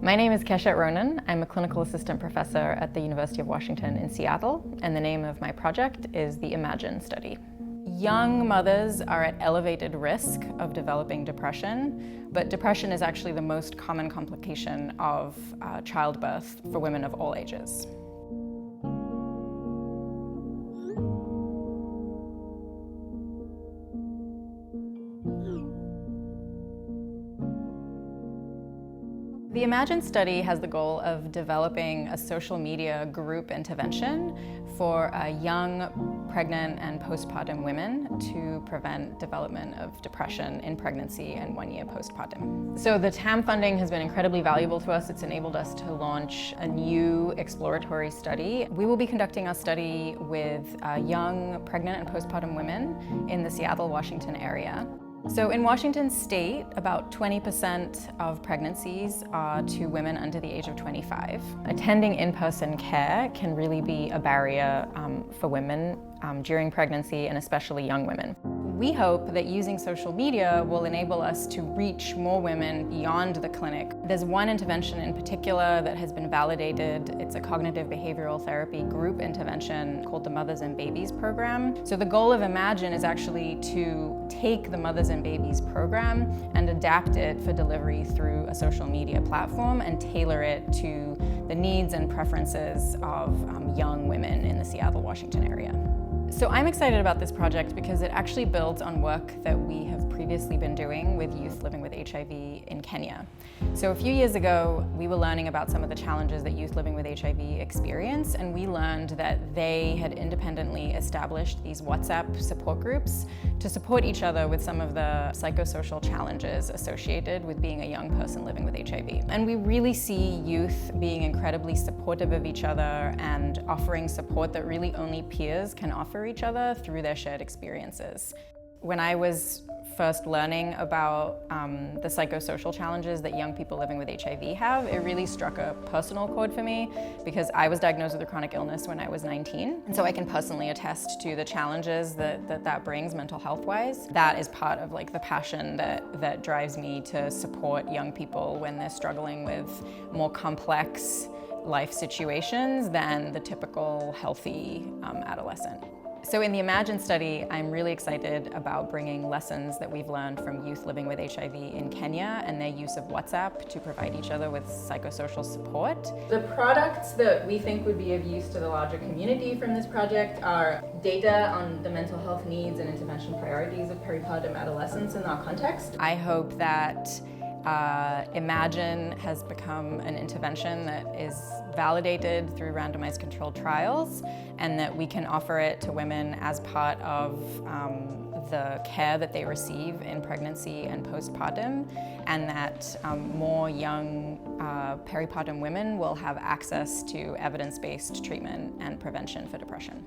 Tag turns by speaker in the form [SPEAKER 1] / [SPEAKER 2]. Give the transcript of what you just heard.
[SPEAKER 1] My name is Keshet Ronen. I'm a clinical assistant professor at the University of Washington in Seattle, and the name of my project is the IMAGINE study. Young mothers are at elevated risk of developing depression, but depression is actually the most common complication of childbirth for women of all ages. The IMAGINE study has the goal of developing a social media group intervention for young, pregnant, and postpartum women to prevent development of depression in pregnancy and 1 year postpartum. So the TAM funding has been incredibly valuable to us. It's enabled us to launch a new exploratory study. We will be conducting our study with young, pregnant, and postpartum women in the Seattle, Washington area. So in Washington state, about 20% of pregnancies are to women under the age of 25. Attending in-person care can really be a barrier for women during pregnancy, and especially young women. We hope that using social media will enable us to reach more women beyond the clinic. There's one intervention in particular that has been validated. It's a cognitive behavioral therapy group intervention called the Mothers and Babies program. So the goal of IMAGINE is actually to take the Mothers and Babies program and adapt it for delivery through a social media platform and tailor it to the needs and preferences of young women in the Seattle, Washington area. So I'm excited about this project because it actually builds on work that we have previously been doing with youth living with HIV in Kenya. So a few years ago, we were learning about some of the challenges that youth living with HIV experience, and we learned that they had independently established these WhatsApp support groups to support each other with some of the psychosocial challenges associated with being a young person living with HIV. And we really see youth being incredibly supportive of each other and offering support that really only peers can offer each other through their shared experiences. When I was first learning about the psychosocial challenges that young people living with HIV have, it really struck a personal chord for me because I was diagnosed with a chronic illness when I was 19. And so I can personally attest to the challenges that brings mental health-wise. That is part of the passion that drives me to support young people when they're struggling with more complex life situations than the typical healthy adolescent. So in the IMAGINE study, I'm really excited about bringing lessons that we've learned from youth living with HIV in Kenya and their use of WhatsApp to provide each other with psychosocial support. The products that we think would be of use to the larger community from this project are data on the mental health needs and intervention priorities of peripartum adolescents in our context. I hope that IMAGINE has become an intervention that is validated through randomized controlled trials, and that we can offer it to women as part of the care that they receive in pregnancy and postpartum, and that more young peripartum women will have access to evidence-based treatment and prevention for depression.